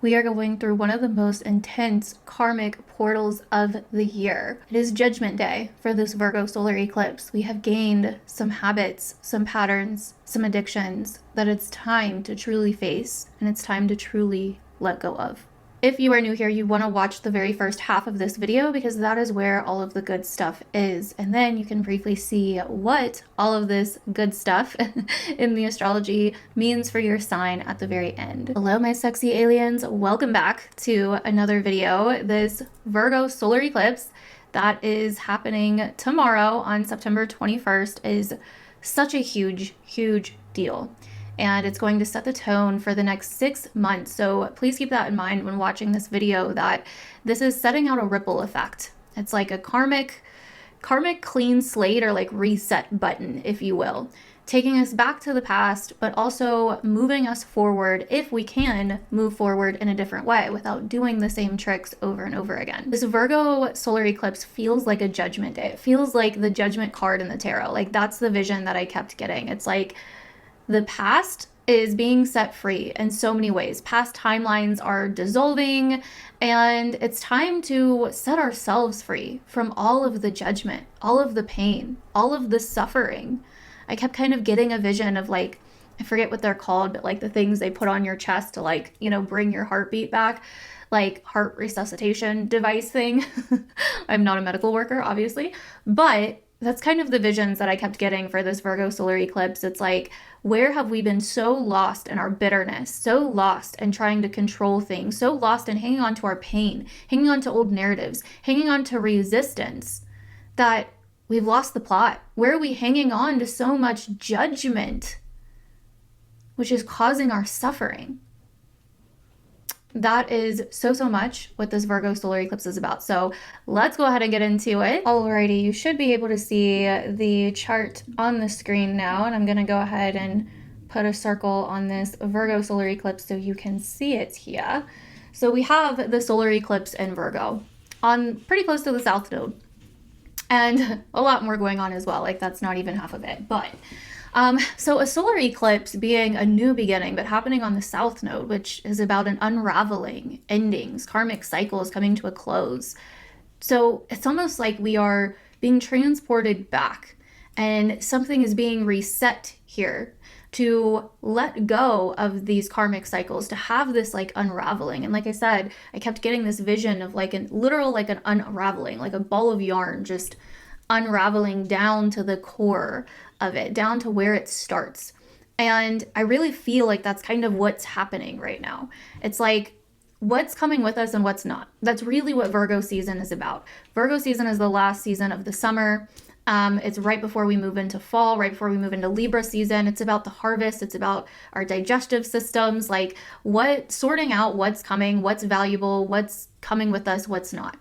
We are going through one of the most intense karmic portals of the year. It is Judgment Day for this Virgo solar eclipse. We have gained some habits, some patterns, some addictions that it's time to truly face, and it's time to truly let go of. If you are new here, you want to watch the very first half of this video because that is where all of the good stuff is. And then you can briefly see what all of this good stuff in the astrology means for your sign at the very end. Hello, my sexy aliens. Welcome back to another video. This Virgo solar eclipse that is happening tomorrow on September 21st is such a huge, huge deal. And it's going to set the tone for the next 6 months. So please keep that in mind when watching this video, that this is setting out a ripple effect. It's like a karmic clean slate, or like reset button, if you will, taking us back to the past, but also moving us forward if we can move forward in a different way without doing the same tricks over and over again. This Virgo solar eclipse feels like a judgment day. It feels like the judgment card in the tarot. Like, that's the vision that I kept getting. It's like the past is being set free in so many ways. Past timelines are dissolving, and it's time to set ourselves free from all of the judgment, all of the pain, all of the suffering. I kept kind of getting a vision of, like, I forget what they're called, but like the things they put on your chest to, like, you know, bring your heartbeat back, like heart resuscitation device thing. I'm not a medical worker, obviously, but that's kind of the visions that I kept getting for this Virgo solar eclipse. It's like, where have we been so lost in our bitterness, so lost in trying to control things, so lost in hanging on to our pain, hanging on to old narratives, hanging on to resistance, that we've lost the plot? Where are we hanging on to so much judgment, which is causing our suffering? That is so much what this Virgo solar eclipse is about. So let's go ahead and get into it. Alrighty, you should be able to see the chart on the screen now, and I'm going to go ahead and put a circle on this Virgo solar eclipse so you can see it here. So we have the solar eclipse in Virgo on pretty close to the South Node, and a lot more going on as well. Like, that's not even half of it, but so a solar eclipse being a new beginning, but happening on the South Node, which is about an unraveling, endings, karmic cycles coming to a close. So it's almost like we are being transported back, and something is being reset here to let go of these karmic cycles, to have this like unraveling. And like I said, I kept getting this vision of like an literal, like an unraveling, like a ball of yarn just unraveling down to the core of it, down to where it starts. And I really feel like that's kind of what's happening right now. It's like, what's coming with us and what's not. That's really what Virgo season is about. Virgo season is the last season of the summer. It's right before we move into fall, right before we move into Libra season. It's about the harvest. It's about our digestive systems, like sorting out what's coming, what's valuable, what's coming with us, what's not.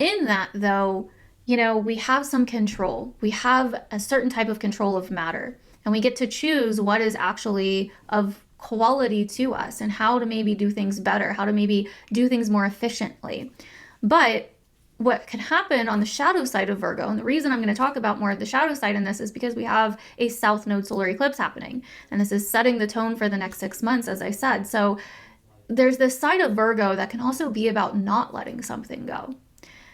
In that, though, you know, we have some control. We have a certain type of control of matter, and we get to choose what is actually of quality to us and how to maybe do things better, how to maybe do things more efficiently. But what can happen on the shadow side of Virgo, and the reason I'm going to talk about more of the shadow side in this is because we have a South Node solar eclipse happening, and this is setting the tone for the next 6 months, as I said. So there's this side of Virgo that can also be about not letting something go.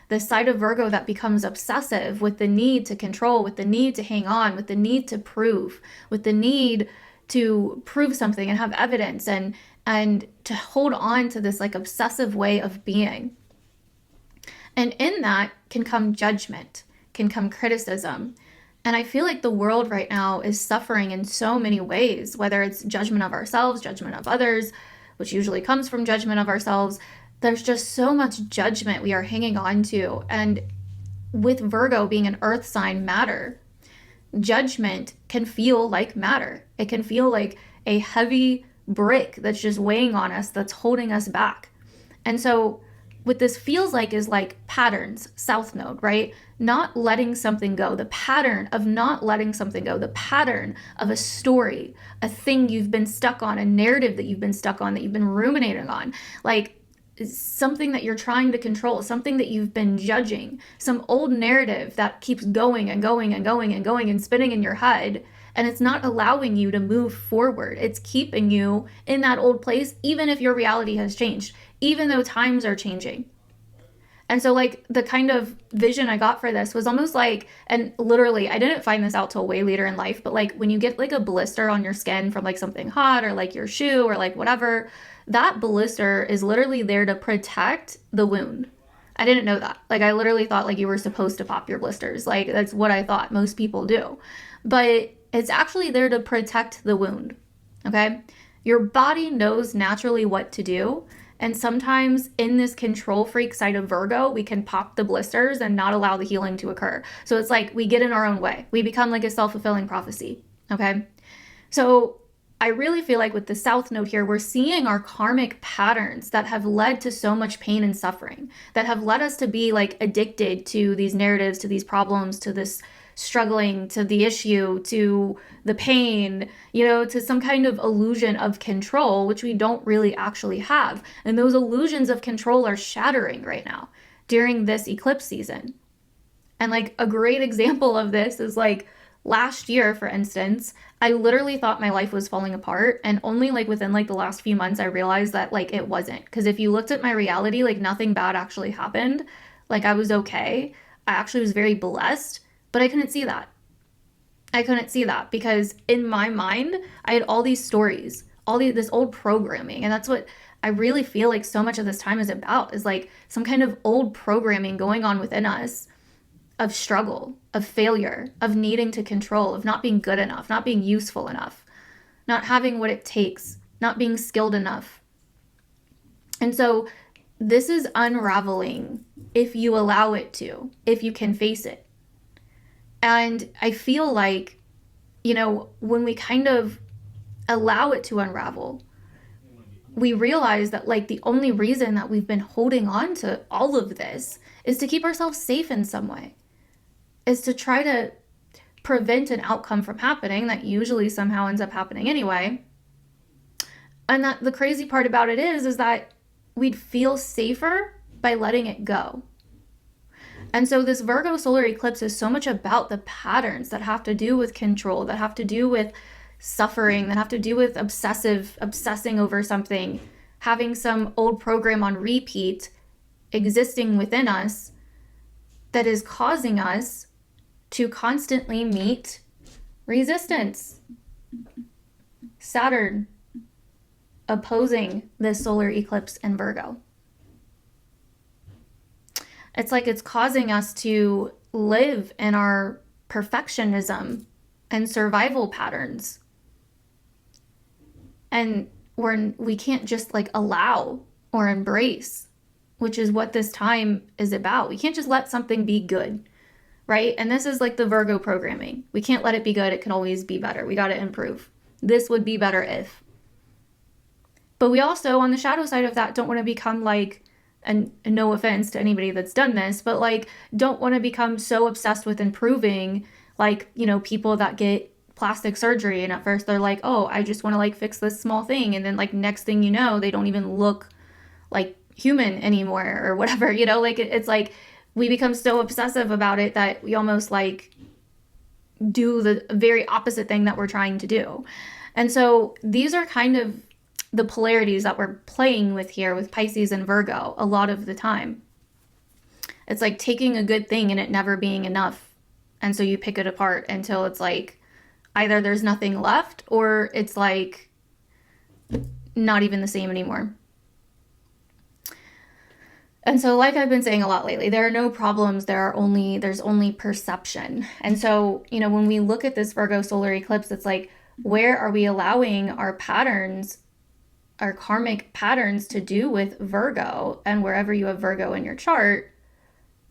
The side of Virgo that becomes obsessive with the need to control, with the need to hang on, with the need to prove, with the need to prove something and have evidence, and to hold on to this like obsessive way of being. And in that can come judgment, can come criticism. And I feel like the world right now is suffering in so many ways, whether it's judgment of ourselves, judgment of others, which usually comes from judgment of ourselves. There's just so much judgment we are hanging on to. And with Virgo being an earth sign, matter, judgment can feel like matter. It can feel like a heavy brick that's just weighing on us, that's holding us back. And so what this feels like is like patterns, South Node, right? Not letting something go, the pattern of not letting something go, the pattern of a story, a thing you've been stuck on, a narrative that you've been stuck on, that you've been ruminating on, like something that you're trying to control, something that you've been judging, some old narrative that keeps going and going and going and going and spinning in your head and it's not allowing you to move forward. It's keeping you in that old place, even if your reality has changed, even though times are changing. And so like the kind of vision I got for this was almost like, and literally I didn't find this out till way later in life, but like when you get like a blister on your skin from like something hot or like your shoe or like whatever, that blister is literally there to protect the wound. I didn't know that. Like I literally thought like you were supposed to pop your blisters. Like that's what I thought most people do. But it's actually there to protect the wound. Okay? Your body knows naturally what to do. And sometimes in this control freak side of Virgo, we can pop the blisters and not allow the healing to occur. So it's like we get in our own way. We become like a self-fulfilling prophecy. Okay? So I really feel like with the South Node here, we're seeing our karmic patterns that have led to so much pain and suffering, that have led us to be like addicted to these narratives, to these problems, to this struggling, to the issue, to the pain, you know, to some kind of illusion of control, which we don't really actually have. And those illusions of control are shattering right now during this eclipse season. And like a great example of this is like last year, for instance, I literally thought my life was falling apart. And only like within like the last few months, I realized that like it wasn't. Because if you looked at my reality, like nothing bad actually happened. Like I was okay. I actually was very blessed. But I couldn't see that. I couldn't see that because in my mind, I had all these stories, this old programming. And that's what I really feel like so much of this time is about, is like some kind of old programming going on within us of struggle, of failure, of needing to control, of not being good enough, not being useful enough, not having what it takes, not being skilled enough. And so this is unraveling if you allow it to, if you can face it. And I feel like, you know, when we kind of allow it to unravel, we realize that like the only reason that we've been holding on to all of this is to keep ourselves safe in some way, is to try to prevent an outcome from happening that usually somehow ends up happening anyway. And that the crazy part about it is that we'd feel safer by letting it go. And so this Virgo solar eclipse is so much about the patterns that have to do with control, that have to do with suffering, that have to do with obsessing over something, having some old program on repeat existing within us that is causing us to constantly meet resistance. Saturn opposing this solar eclipse in Virgo. It's like it's causing us to live in our perfectionism and survival patterns. And we can't just like allow or embrace, which is what this time is about. We can't just let something be good, right? And this is like the Virgo programming. We can't let it be good. It can always be better. We got to improve. This would be better if. But we also, on the shadow side of that, don't want to become like, and no offense to anybody that's done this, but like don't want to become so obsessed with improving, like, you know, people that get plastic surgery and at first they're like, oh, I just want to like fix this small thing, and then like next thing you know, they don't even look like human anymore or whatever, you know, like it's like we become so obsessive about it that we almost like do the very opposite thing that we're trying to do. And so these are kind of the polarities that we're playing with here with Pisces and Virgo a lot of the time. It's like taking a good thing and it never being enough. And so you pick it apart until it's like either there's nothing left or it's like not even the same anymore. And so like I've been saying a lot lately, there are no problems, there's only perception. And so, you know, when we look at this Virgo solar eclipse, it's like, where are we allowing our patterns, our karmic patterns to do with Virgo, and wherever you have Virgo in your chart,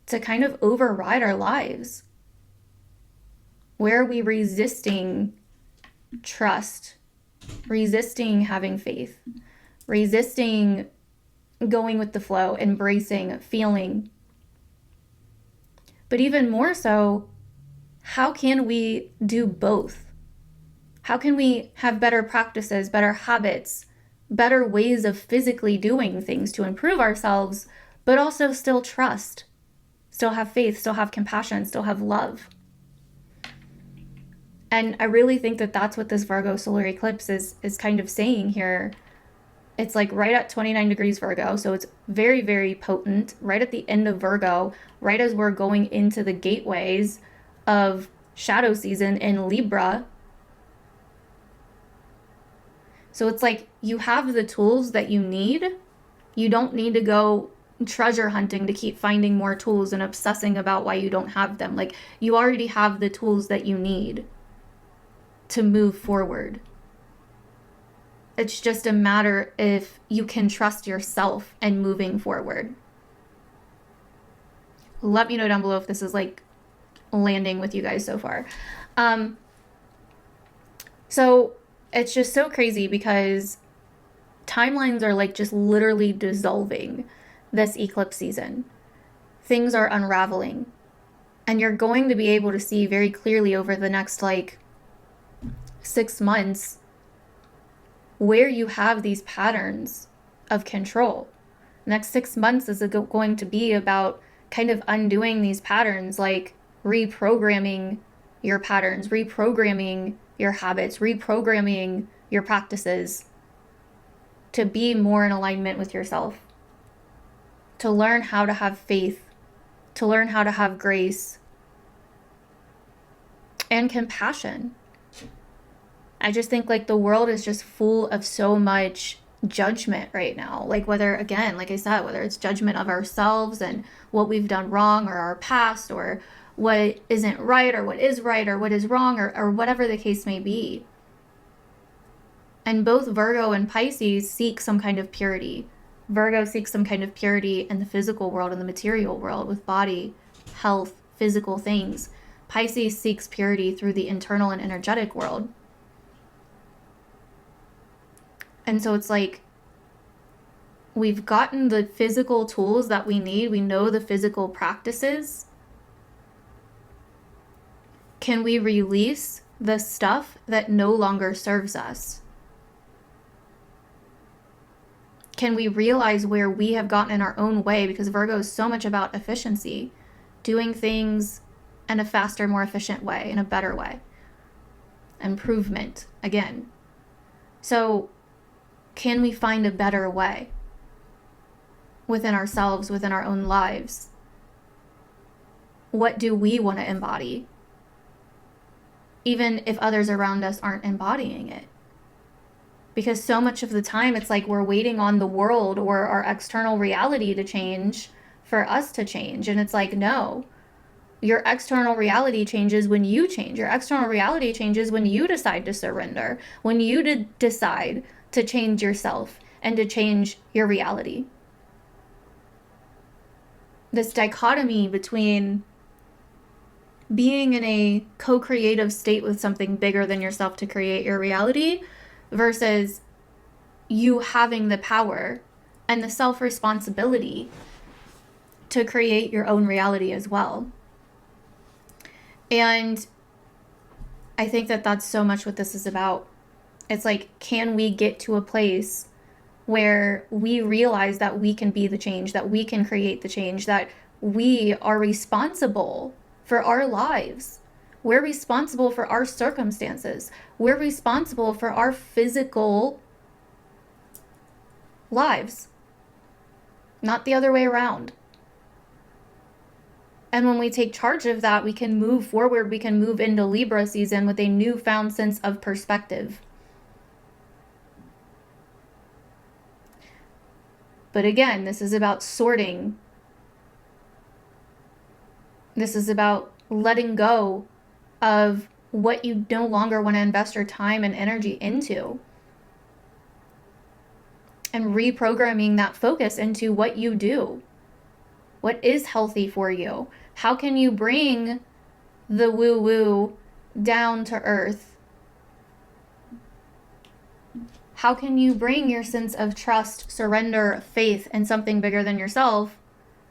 to kind of override our lives? Where are we resisting trust, resisting having faith, resisting going with the flow, embracing, feeling? But even more so, how can we do both? How can we have better practices, better habits, better ways of physically doing things to improve ourselves, but also still trust, still have faith, still have compassion, still have love? And I really think that that's what this Virgo solar eclipse is kind of saying here. It's like right at 29 degrees Virgo, so it's very, very potent, right at the end of Virgo, right as we're going into the gateways of shadow season in Libra. So it's like you have the tools that you need. You don't need to go treasure hunting to keep finding more tools and obsessing about why you don't have them. Like, you already have the tools that you need to move forward. It's just a matter if you can trust yourself and moving forward. Let me know down below if this is like landing with you guys so far. So it's just so crazy because timelines are like just literally dissolving this eclipse season. Things are unraveling, and you're going to be able to see very clearly over the next like 6 months where you have these patterns of control. The next 6 months is going to be about kind of undoing these patterns, like reprogramming your patterns, reprogramming your habits, reprogramming your practices to be more in alignment with yourself, to learn how to have faith, to learn how to have grace and compassion. I just think like the world is just full of so much judgment right now. Like, whether, again, like I said, whether it's judgment of ourselves and what we've done wrong, or our past, or what isn't right, or what is right, or what is wrong, or whatever the case may be. And both Virgo and Pisces seek some kind of purity. Virgo seeks some kind of purity in the physical world, in the material world, with body, health, physical things. Pisces seeks purity through the internal and energetic world. And so it's like, we've gotten the physical tools that we need. We know the physical practices. Can we release the stuff that no longer serves us? Can we realize where we have gotten in our own way? Because Virgo is so much about efficiency, doing things in a faster, more efficient way, in a better way. Improvement, again. So can we find a better way within ourselves, within our own lives? What do we want to embody? Even if others around us aren't embodying it. Because so much of the time, it's like we're waiting on the world or our external reality to change for us to change. And it's like, no, your external reality changes when you change. Your external reality changes when you decide to surrender, when you decide to change yourself and to change your reality. This dichotomy between being in a co-creative state with something bigger than yourself to create your reality versus you having the power and the self-responsibility to create your own reality as well. And I think that that's so much what this is about. It's like, can we get to a place where we realize that we can be the change, that we can create the change, that we are responsible for our lives. We're responsible for our circumstances. We're responsible for our physical lives, not the other way around. And when we take charge of that, we can move forward. We can move into Libra season with a newfound sense of perspective. But again, this is about sorting. This is about letting go of what you no longer want to invest your time and energy into. And reprogramming that focus into what you do. What is healthy for you? How can you bring the woo-woo down to earth? How can you bring your sense of trust, surrender, faith, and something bigger than yourself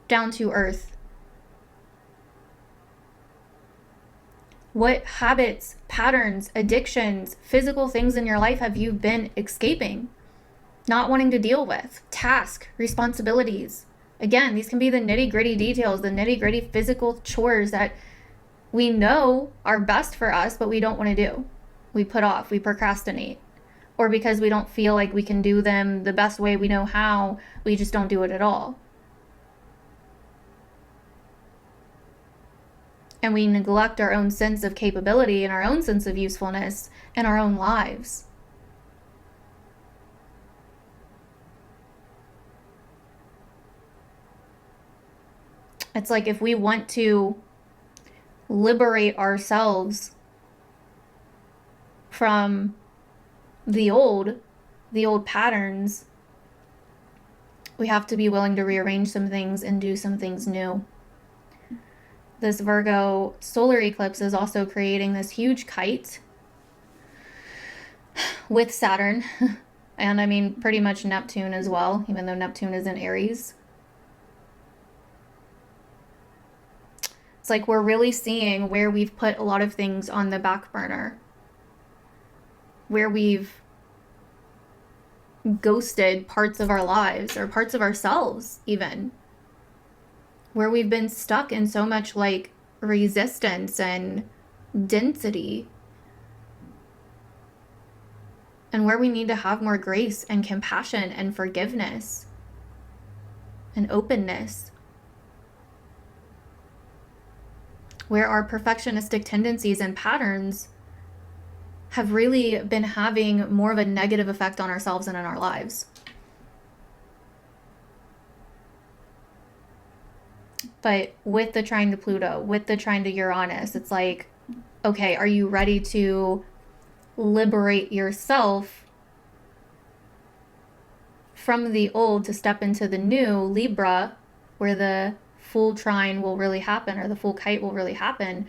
down to earth? What habits, patterns, addictions, physical things in your life have you been escaping, not wanting to deal with? Task, responsibilities. Again, these can be the nitty-gritty details, the nitty-gritty physical chores that we know are best for us, but we don't want to do. We put off, we procrastinate. Or because we don't feel like we can do them the best way we know how, we just don't do it at all. And we neglect our own sense of capability and our own sense of usefulness in our own lives. It's like if we want to liberate ourselves from the old patterns, we have to be willing to rearrange some things and do some things new. This Virgo solar eclipse is also creating this huge kite with Saturn, and I mean pretty much Neptune as well, even though Neptune is in Aries. It's like we're really seeing where we've put a lot of things on the back burner, where we've ghosted parts of our lives or parts of ourselves even, where we've been stuck in so much like resistance and density, and where we need to have more grace and compassion and forgiveness and openness, where our perfectionistic tendencies and patterns have really been having more of a negative effect on ourselves and in our lives. But with the trine to Pluto, with the trine to Uranus, it's like, okay, are you ready to liberate yourself from the old to step into the new, Libra, where the full trine will really happen, or the full kite will really happen,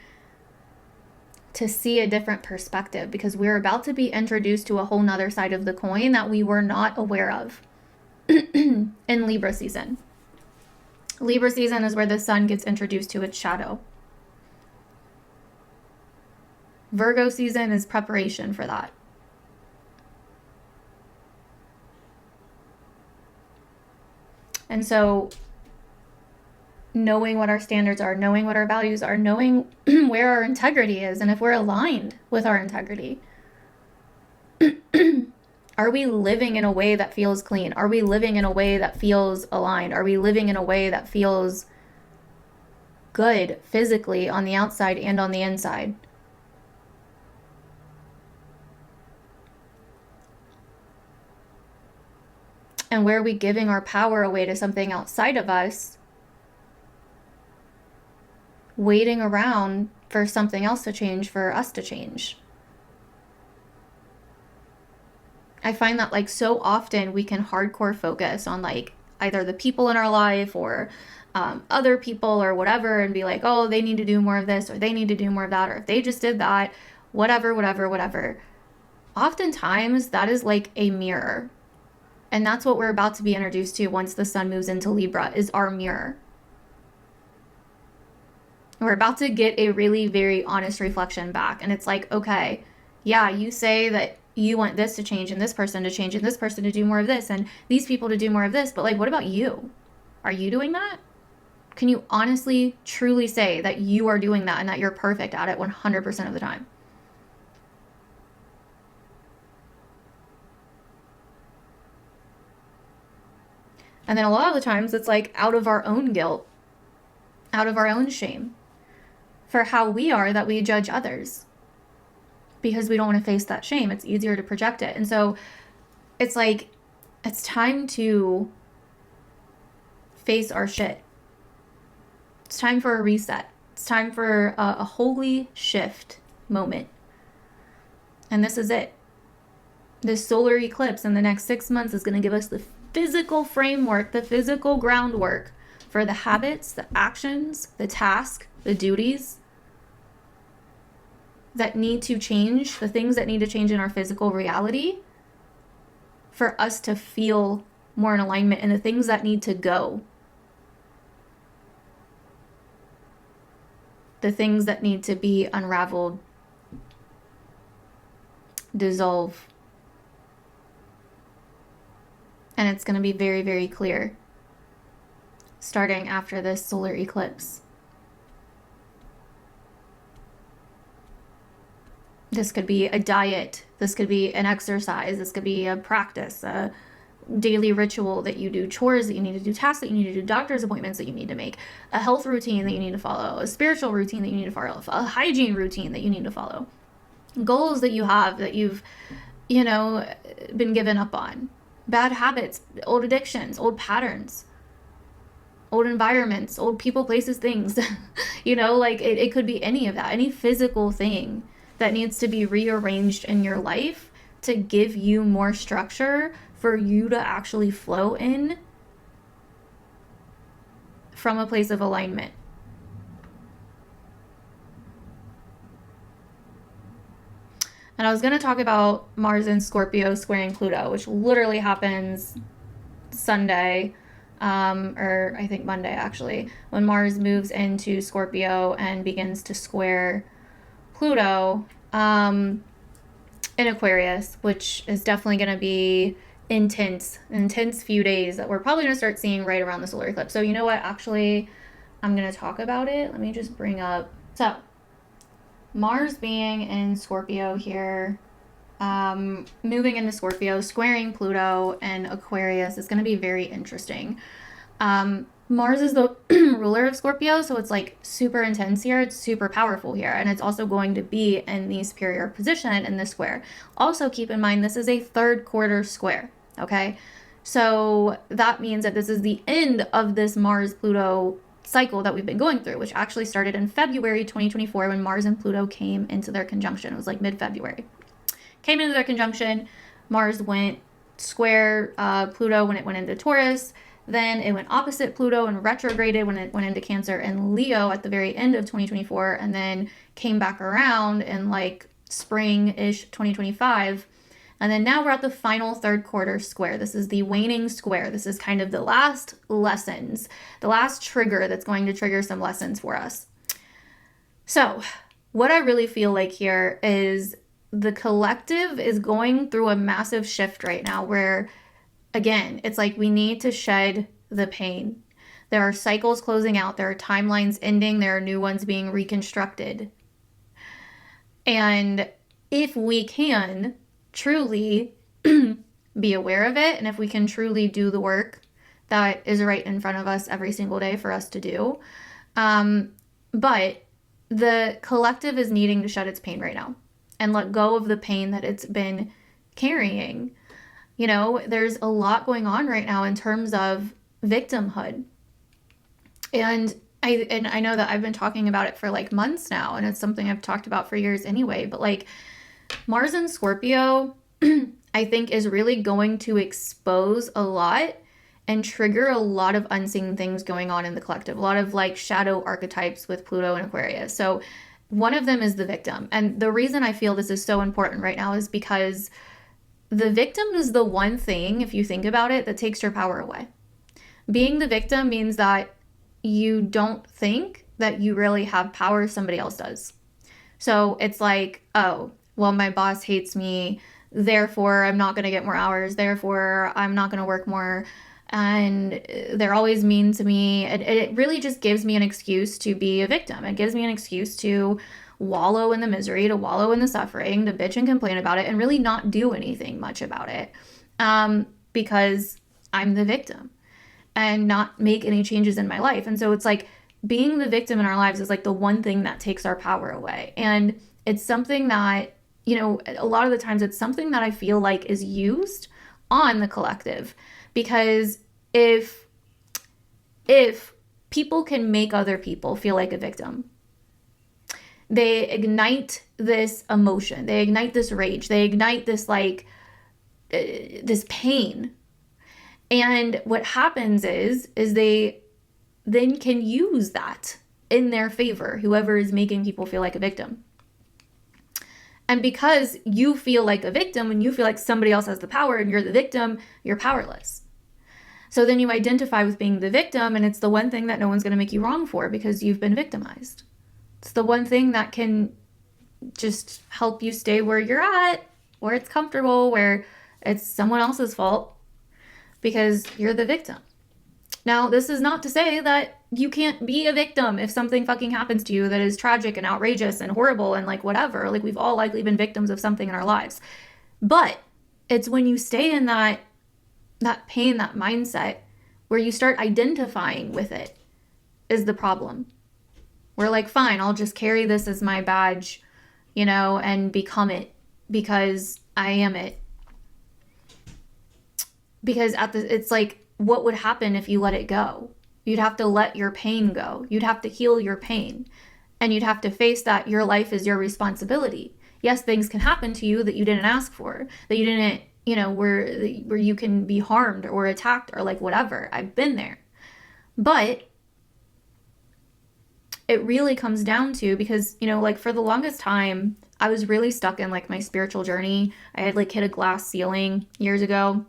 to see a different perspective, because we're about to be introduced to a whole nother side of the coin that we were not aware of in Libra season. Libra season is where the sun gets introduced to its shadow. Virgo season is preparation for that. And so knowing what our standards are, knowing what our values are, knowing where our integrity is, and if we're aligned with our integrity. Are we living in a way that feels clean? Are we living in a way that feels aligned? Are we living in a way that feels good physically on the outside and on the inside? And where are we giving our power away to something outside of us, waiting around for something else to change, for us to change? I find that like so often we can hardcore focus on like either the people in our life or other people or whatever, and be like, oh, they need to do more of this, or they need to do more of that, or if they just did that, whatever. Oftentimes that is like a mirror. And that's what we're about to be introduced to once the sun moves into Libra, is our mirror. We're about to get a really very honest reflection back. And it's like, okay, yeah, you say that you want this to change and this person to change and this person to do more of this and these people to do more of this. But like, what about you? Are you doing that? Can you honestly, truly say that you are doing that and that you're perfect at it 100% of the time? And then a lot of the times it's like out of our own guilt, out of our own shame for how we are, that we judge others because we don't want to face that shame. It's easier to project it. And so it's like, it's time to face our shit. It's time for a reset. It's time for a holy shift moment. And this is it. This solar eclipse in the next 6 months is going to give us the physical framework, the physical groundwork for the habits, the actions, the tasks, the duties that need to change, the things that need to change in our physical reality for us to feel more in alignment, and the things that need to go. The things that need to be unraveled, dissolve. And it's going to be very, very clear starting after this solar eclipse. This could be a diet. This could be an exercise. This could be a practice, a daily ritual that you do, chores that you need to do, tasks that you need to do, doctor's appointments that you need to make, a health routine that you need to follow, a spiritual routine that you need to follow, a hygiene routine that you need to follow, goals that you have that you've, been given up on, bad habits, old addictions, old patterns, old environments, old people, places, things. It could be any of that, any physical thing that needs to be rearranged in your life to give you more structure for you to actually flow in from a place of alignment. And I was going to talk about Mars in Scorpio squaring Pluto, which literally happens Sunday, or I think Monday actually, when Mars moves into Scorpio and begins to square Pluto in Aquarius, which is definitely going to be intense few days that we're probably going to start seeing right around the solar eclipse. So you know what, actually I'm going to talk about it. Let me just bring up, so Mars being in Scorpio here, moving into Scorpio, squaring Pluto and Aquarius is going to be very interesting. Mars is the ruler of Scorpio, so it's like super intense here. It's super powerful here. And it's also going to be in the superior position in the square. Also keep in mind, this is a third quarter square, okay? So that means that this is the end of this Mars-Pluto cycle that we've been going through, which actually started in February 2024 when Mars and Pluto came into their conjunction. It was like mid-February. Came into their conjunction. Mars went square Pluto when it went into Taurus. Then it went opposite Pluto and retrograded when it went into Cancer and Leo at the very end of 2024, and then came back around in like spring-ish 2025. And then now we're at the final third quarter square. This is the waning square. This is kind of the last lessons, the last trigger that's going to trigger some lessons for us. So what I really feel like here is the collective is going through a massive shift right now where, again, it's like we need to shed the pain. There are cycles closing out. There are timelines ending. There are new ones being reconstructed. And if we can truly be aware of it, and if we can truly do the work that is right in front of us every single day for us to do, but the collective is needing to shed its pain right now and let go of the pain that it's been carrying. There's a lot going on right now in terms of victimhood. And I know that I've been talking about it for like months now, and it's something I've talked about for years anyway, but like Mars in Scorpio, I think is really going to expose a lot and trigger a lot of unseen things going on in the collective, a lot of like shadow archetypes with Pluto and Aquarius. So one of them is the victim. And the reason I feel this is so important right now is because the victim is the one thing, if you think about it, that takes your power away. Being the victim means that you don't think that you really have power, somebody else does. So it's like, oh, well, my boss hates me, therefore I'm not going to get more hours, therefore I'm not going to work more, and they're always mean to me. It really just gives me an excuse to be a victim. It gives me an excuse to wallow in the misery, to wallow in the suffering, to bitch and complain about it, and really not do anything much about it, because I'm the victim and not make any changes in my life. And so it's like being the victim in our lives is like the one thing that takes our power away. And it's something that, a lot of the times it's something that I feel like is used on the collective, because if people can make other people feel like a victim, they ignite this emotion, they ignite this rage, they ignite this this pain. And what happens is they then can use that in their favor, whoever is making people feel like a victim. And because you feel like a victim and you feel like somebody else has the power and you're the victim, you're powerless. So then you identify with being the victim, and it's the one thing that no one's going to make you wrong for because you've been victimized. It's the one thing that can just help you stay where you're at, where it's comfortable, where it's someone else's fault, because you're the victim. Now, this is not to say that you can't be a victim if something fucking happens to you that is tragic and outrageous and horrible and like whatever. Like, we've all likely been victims of something in our lives. But it's when you stay in that pain, that mindset, where you start identifying with it is the problem. We're like, fine, I'll just carry this as my badge, you know, and become it because I am it. Because it's like, what would happen if you let it go? You'd have to let your pain go. You'd have to heal your pain. And you'd have to face that your life is your responsibility. Yes, things can happen to you that you didn't ask for, that you didn't, you know, where you can be harmed or attacked or like whatever. I've been there. But it really comes down to, because, you know, like for the longest time, I was really stuck in like my spiritual journey. I had like hit a glass ceiling years ago.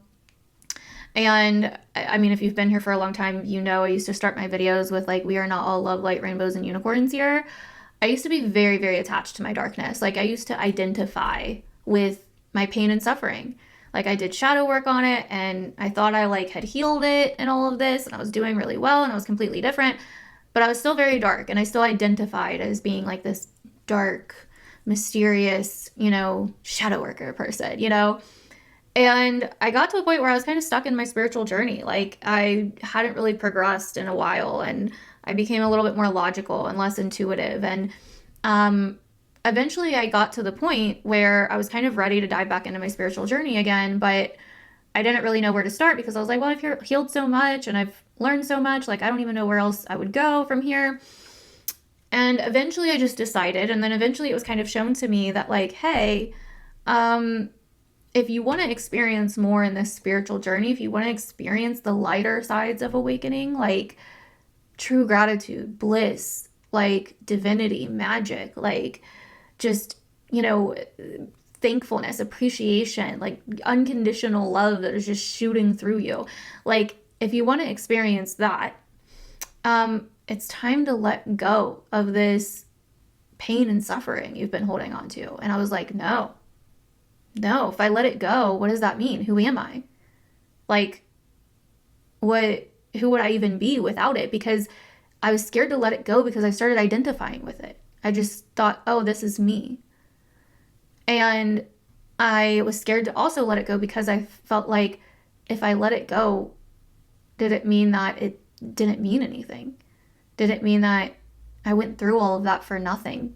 And I mean, if you've been here for a long time, you know, I used to start my videos with like, we are not all love, light, rainbows, and unicorns here. I used to be very, very attached to my darkness. Like I used to identify with my pain and suffering. Like I did shadow work on it and I thought I like had healed it and all of this and I was doing really well and I was completely different, but I was still very dark and I still identified as being like this dark, mysterious, you know, shadow worker person, you know? And I got to a point where I was kind of stuck in my spiritual journey. Like I hadn't really progressed in a while and I became a little bit more logical and less intuitive. And eventually I got to the point where I was kind of ready to dive back into my spiritual journey again, but I didn't really know where to start because I was like, well, I've healed so much and I've learned so much. Like, I don't even know where else I would go from here. And eventually I just decided, and then eventually it was kind of shown to me that like, hey, if you want to experience more in this spiritual journey, if you want to experience the lighter sides of awakening, like true gratitude, bliss, like divinity, magic, like just, you know, thankfulness, appreciation, like unconditional love that is just shooting through you. Like if you want to experience that, it's time to let go of this pain and suffering you've been holding on to. And I was like, no, if I let it go, what does that mean? Who am I? Like, who would I even be without it? Because I was scared to let it go because I started identifying with it. I just thought, oh, this is me. And I was scared to also let it go because I felt like if I let it go, did it mean that it didn't mean anything? Did it mean that I went through all of that for nothing?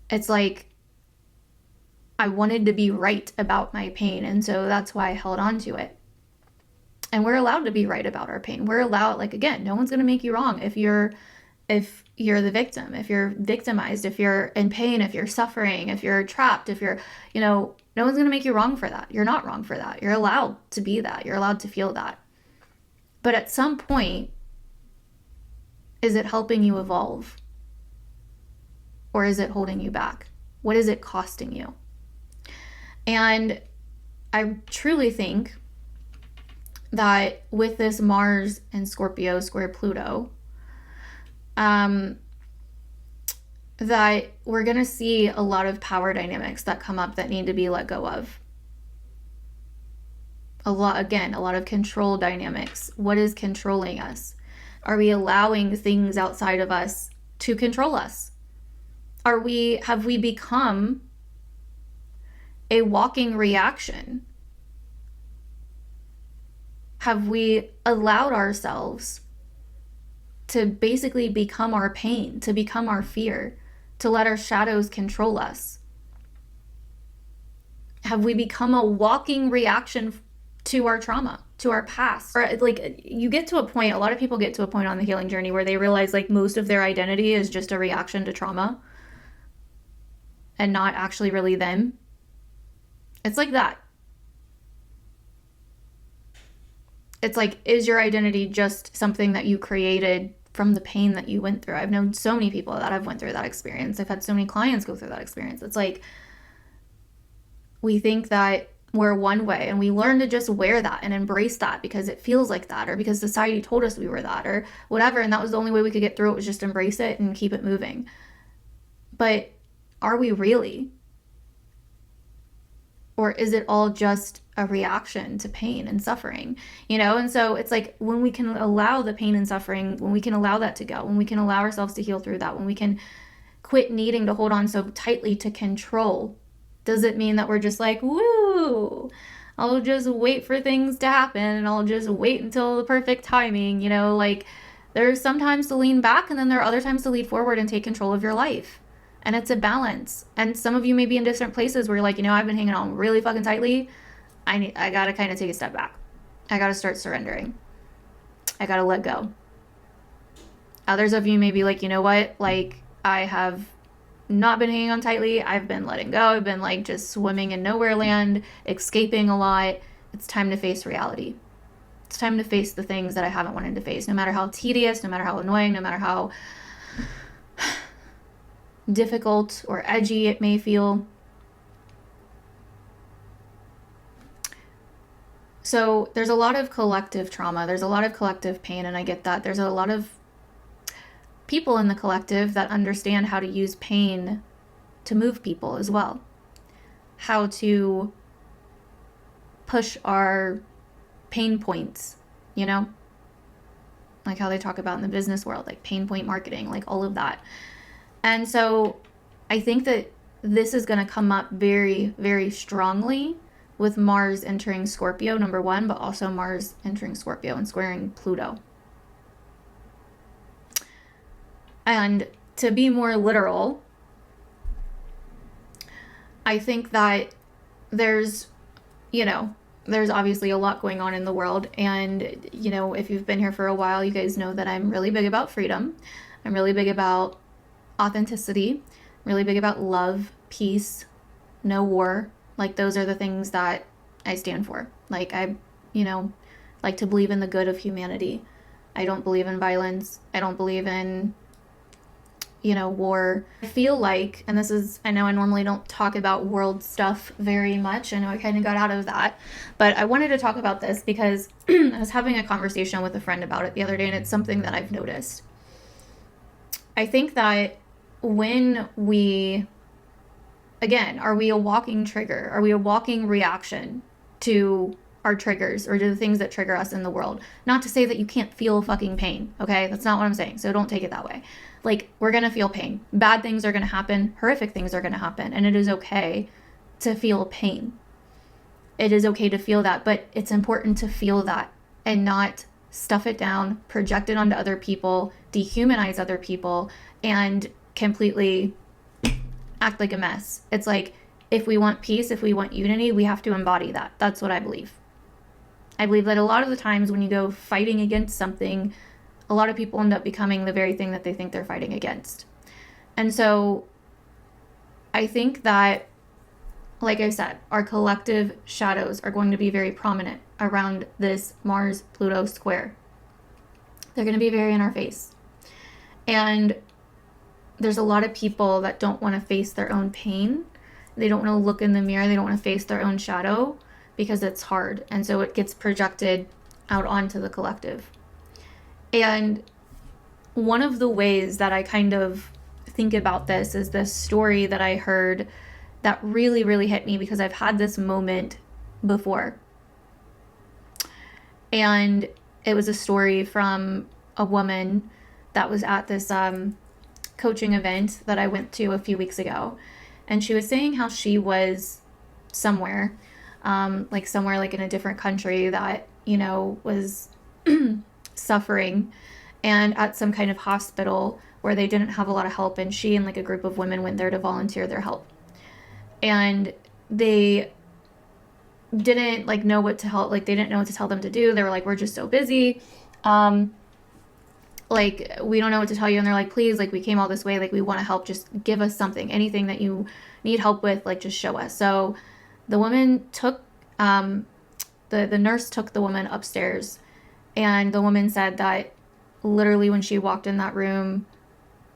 It's like I wanted to be right about my pain, and so that's why I held on to it. And we're allowed to be right about our pain. We're allowed, like, again, no one's going to make you wrong if you're the victim, if you're victimized, if you're in pain, if you're suffering, if you're trapped, if you're, you know, no one's going to make you wrong for that. You're not wrong for that. You're allowed to be that. You're allowed to feel that. But at some point, is it helping you evolve? Or is it holding you back? What is it costing you? And I truly think that with this Mars and Scorpio square Pluto, that we're going to see a lot of power dynamics that come up that need to be let go of. A lot of control dynamics. What is controlling us? Are we allowing things outside of us to control us? Have we become a walking reaction? Have we allowed ourselves to basically become our pain, to become our fear, to let our shadows control us? Have we become a walking reaction to our trauma, to our past? Or like, you get to a point, a lot of people get to a point on the healing journey where they realize like most of their identity is just a reaction to trauma and not actually really them. It's like that. It's like, is your identity just something that you created from the pain that you went through? I've known so many people that have went through that experience. I've had so many clients go through that experience. It's like, we think that we're one way and we learn to just wear that and embrace that because it feels like that, or because society told us we were that, or whatever. And that was the only way we could get through it, was just embrace it and keep it moving. But are we really? Or is it all just a reaction to pain and suffering, you know? And so it's like when we can allow the pain and suffering, when we can allow that to go, when we can allow ourselves to heal through that, when we can quit needing to hold on so tightly to control, does it mean that we're just like, woo, I'll just wait for things to happen and I'll just wait until the perfect timing, you know? Like, there's some times to lean back and then there are other times to lead forward and take control of your life. And it's a balance. And some of you may be in different places where you're like, you know, I've been hanging on really fucking tightly. I gotta kind of take a step back. I gotta start surrendering. I gotta let go. Others of you may be like, you know what? Like, I have not been hanging on tightly. I've been letting go. I've been like just swimming in nowhere land, escaping a lot. It's time to face reality. It's time to face the things that I haven't wanted to face, no matter how tedious, no matter how annoying, no matter how difficult or edgy it may feel. So there's a lot of collective trauma. There's a lot of collective pain, and I get that. There's a lot of people in the collective that understand how to use pain to move people as well. How to push our pain points, you know? Like how they talk about in the business world, like pain point marketing, like all of that. And so I think that this is going to come up very, very strongly with Mars entering Scorpio, number one, but also Mars entering Scorpio and squaring Pluto. And to be more literal, I think that there's obviously a lot going on in the world. And, you know, if you've been here for a while, you guys know that I'm really big about freedom. I'm really big about authenticity, really big about love, peace, no war. Like, those are the things that I stand for. Like, I, like to believe in the good of humanity. I don't believe in violence. I don't believe in, war. I feel like, and I know I normally don't talk about world stuff very much. I know I kind of got out of that, but I wanted to talk about this because I was having a conversation with a friend about it the other day, and it's something that I've noticed. I think that when again, are we a walking trigger? Are we a walking reaction to our triggers or to the things that trigger us in the world? Not to say that you can't feel fucking pain, okay? That's not what I'm saying, so don't take it that way. Like, we're gonna feel pain. Bad things are gonna happen. Horrific things are gonna happen. And it is okay to feel pain. It is okay to feel that, but it's important to feel that and not stuff it down, project it onto other people, dehumanize other people, and completely act like a mess. It's like, if we want peace, if we want unity, we have to embody that. That's what I believe. I believe that a lot of the times when you go fighting against something, a lot of people end up becoming the very thing that they think they're fighting against. And so I think that, like I said, our collective shadows are going to be very prominent around this Mars-Pluto square. They're going to be very in our face. And there's a lot of people that don't want to face their own pain. They don't want to look in the mirror. They don't want to face their own shadow because it's hard. And so it gets projected out onto the collective. And one of the ways that I kind of think about this is this story that I heard that really, really hit me because I've had this moment before. And it was a story from a woman that was at this coaching event that I went to a few weeks ago. And she was saying how she was somewhere like in a different country that, was suffering and at some kind of hospital where they didn't have a lot of help. And she and like a group of women went there to volunteer their help. And they didn't know what to help. Like, they didn't know what to tell them to do. They were like, we're just so busy. We don't know what to tell you. And they're like, please, we came all this way. We want to help. Just give us something, anything that you need help with, just show us. So the woman took, the nurse took the woman upstairs, and the woman said that literally when she walked in that room,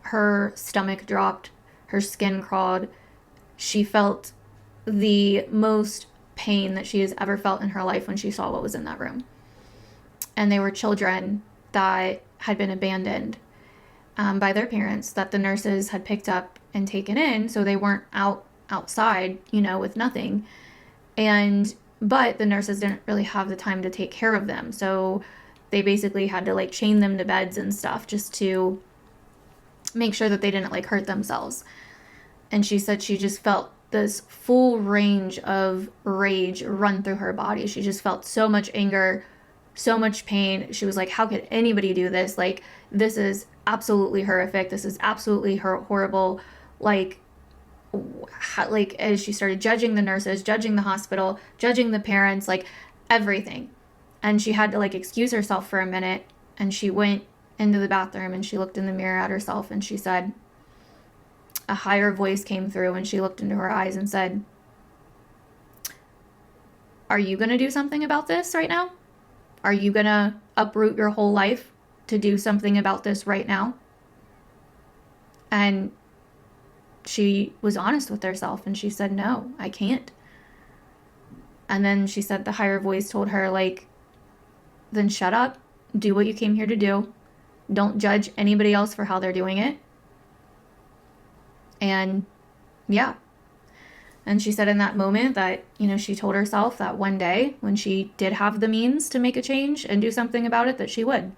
her stomach dropped, her skin crawled. She felt the most pain that she has ever felt in her life when she saw what was in that room. And they were children that had been abandoned by their parents that the nurses had picked up and taken in, so they weren't outside, with nothing. And but the nurses didn't really have the time to take care of them. So they basically had to like chain them to beds and stuff just to make sure that they didn't like hurt themselves. And she said she just felt this full range of rage run through her body. She just felt so much anger, so much pain. She was like, how could anybody do this? Like, this is absolutely horrific. This is absolutely horrible. Like as she started judging the nurses, judging the hospital, judging the parents, like everything. And she had to like excuse herself for a minute, and she went into the bathroom and she looked in the mirror at herself and she said, a higher voice came through and she looked into her eyes and said, are you going to do something about this right now? Are you going to uproot your whole life to do something about this right now? And she was honest with herself and she said, no, I can't. And then she said the higher voice told her, like, then shut up, do what you came here to do. Don't judge anybody else for how they're doing it. And yeah. And she said in that moment that, she told herself that one day when she did have the means to make a change and do something about it, that she would.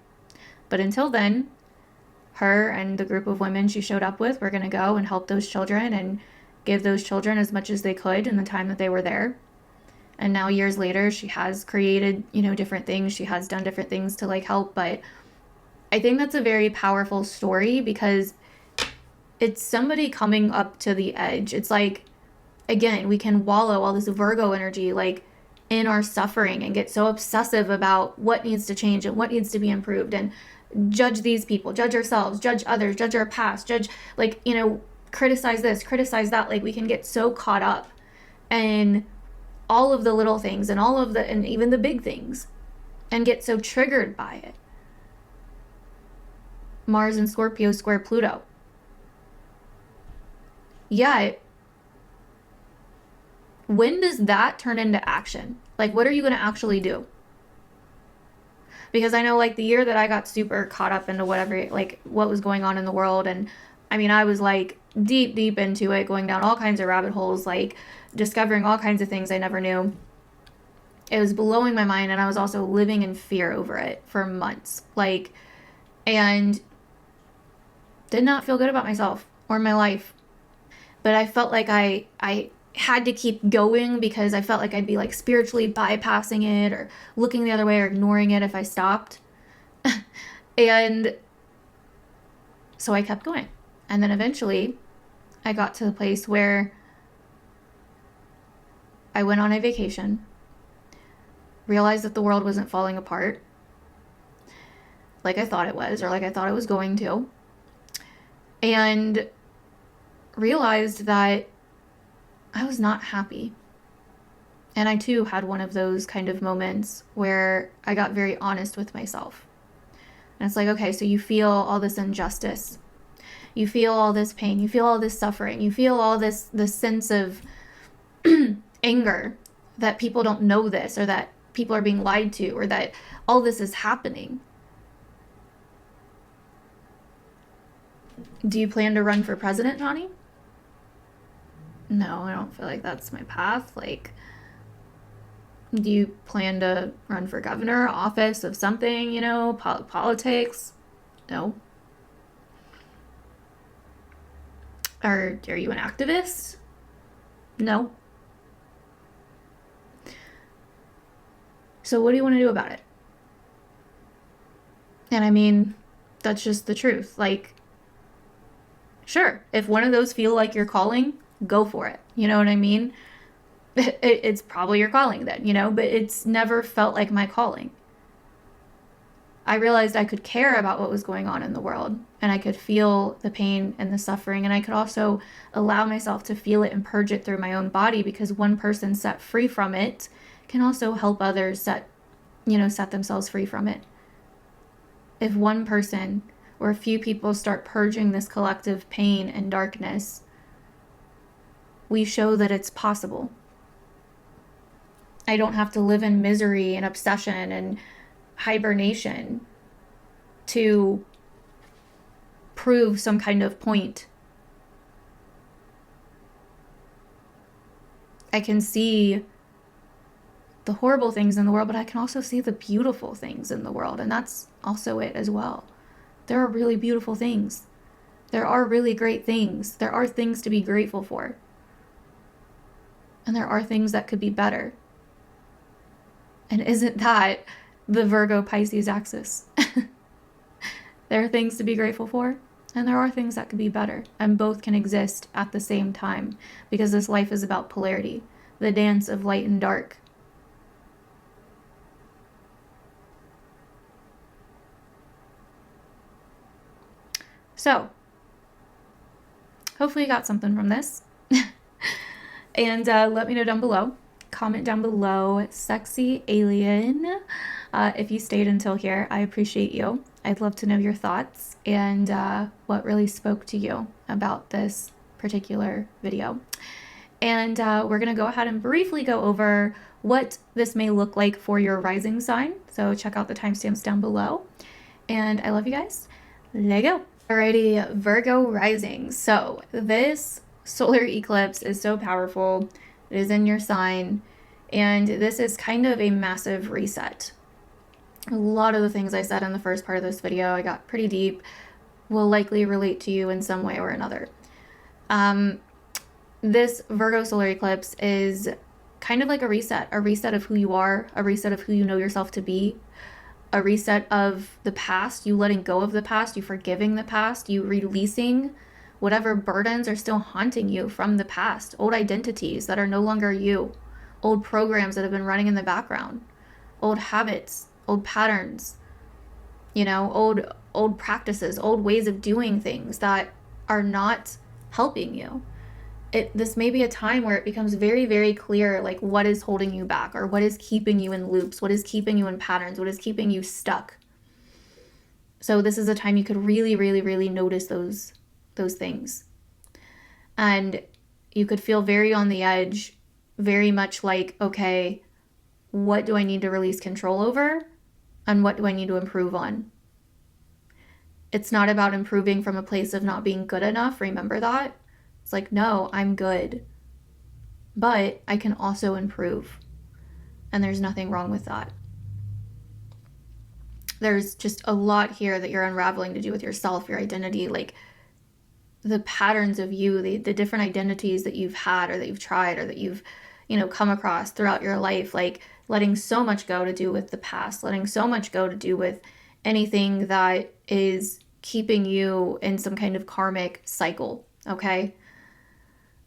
But until then, her and the group of women she showed up with were going to go and help those children and give those children as much as they could in the time that they were there. And now years later, she has created, different things. She has done different things to like help. But I think that's a very powerful story because it's somebody coming up to the edge. It's like, again, we can wallow all this Virgo energy like in our suffering and get so obsessive about what needs to change and what needs to be improved and judge these people, judge ourselves, judge others, judge our past, judge like, criticize this, criticize that. Like we can get so caught up in all of the little things and and even the big things and get so triggered by it. Mars and Scorpio square Pluto. Yeah. When does that turn into action? Like, what are you going to actually do? Because I know like the year that I got super caught up into whatever, like what was going on in the world. And I mean, I was like deep into it, going down all kinds of rabbit holes, like discovering all kinds of things I never knew. It was blowing my mind. And I was also living in fear over it for months. Like, and did not feel good about myself or my life. But I felt like I had to keep going because I felt like I'd be like spiritually bypassing it or looking the other way or ignoring it if I stopped. And so I kept going. And then eventually I got to the place where I went on a vacation, realized that the world wasn't falling apart like I thought it was, or like I thought it was going to, and realized that I was not happy. And I too had one of those kind of moments where I got very honest with myself. And it's like, okay, so you feel all this injustice. You feel all this pain. You feel all this suffering. You feel all this sense of anger that people don't know this, or that people are being lied to, or that all this is happening. Do you plan to run for president, Tawny? No, I don't feel like that's my path. Like, do you plan to run for governor, office of something, politics? No. Are you an activist? No. So what do you want to do about it? And I mean, that's just the truth. Like, sure, if one of those feel like your calling, go for it. You know what I mean? It's probably your calling then, but it's never felt like my calling. I realized I could care about what was going on in the world, and I could feel the pain and the suffering, and I could also allow myself to feel it and purge it through my own body, because one person set free from it can also help others set themselves free from it. If one person or a few people start purging this collective pain and darkness, we show that it's possible. I don't have to live in misery and obsession and hibernation to prove some kind of point. I can see the horrible things in the world, but I can also see the beautiful things in the world. And that's also it as well. There are really beautiful things. There are really great things. There are things to be grateful for. And there are things that could be better. And isn't that the Virgo Pisces axis? There are things to be grateful for, and there are things that could be better. And both can exist at the same time, because this life is about polarity, the dance of light and dark. So, hopefully you got something from this. And let me know down below. Comment down below, sexy alien. If you stayed until here, I appreciate you. I'd love to know your thoughts and what really spoke to you about this particular video. And we're going to go ahead and briefly go over what this may look like for your rising sign. So check out the timestamps down below. And I love you guys. Let go. Alrighty, Virgo rising. So this solar eclipse is so powerful. It is in your sign. And this is kind of a massive reset. A lot of the things I said in the first part of this video, I got pretty deep, will likely relate to you in some way or another. This Virgo solar eclipse is kind of like a reset of who you are, a reset of who you know yourself to be, a reset of the past, you letting go of the past, you forgiving the past, you releasing whatever burdens are still haunting you from the past, old identities that are no longer you, old programs that have been running in the background, old habits, old patterns, you know, old practices, old ways of doing things that are not helping you. This may be a time where it becomes very, very clear, like what is holding you back, or what is keeping you in loops, what is keeping you in patterns, what is keeping you stuck. So this is a time you could really, really, really notice those things. And you could feel very on the edge, very much like, okay, what do I need to release control over? And what do I need to improve on? It's not about improving from a place of not being good enough. Remember that? It's like, no, I'm good, but I can also improve. And there's nothing wrong with that. There's just a lot here that you're unraveling to do with yourself, your identity, like the patterns of you, the different identities that you've had or that you've tried or that you've, come across throughout your life, like letting so much go to do with the past, letting so much go to do with anything that is keeping you in some kind of karmic cycle, okay?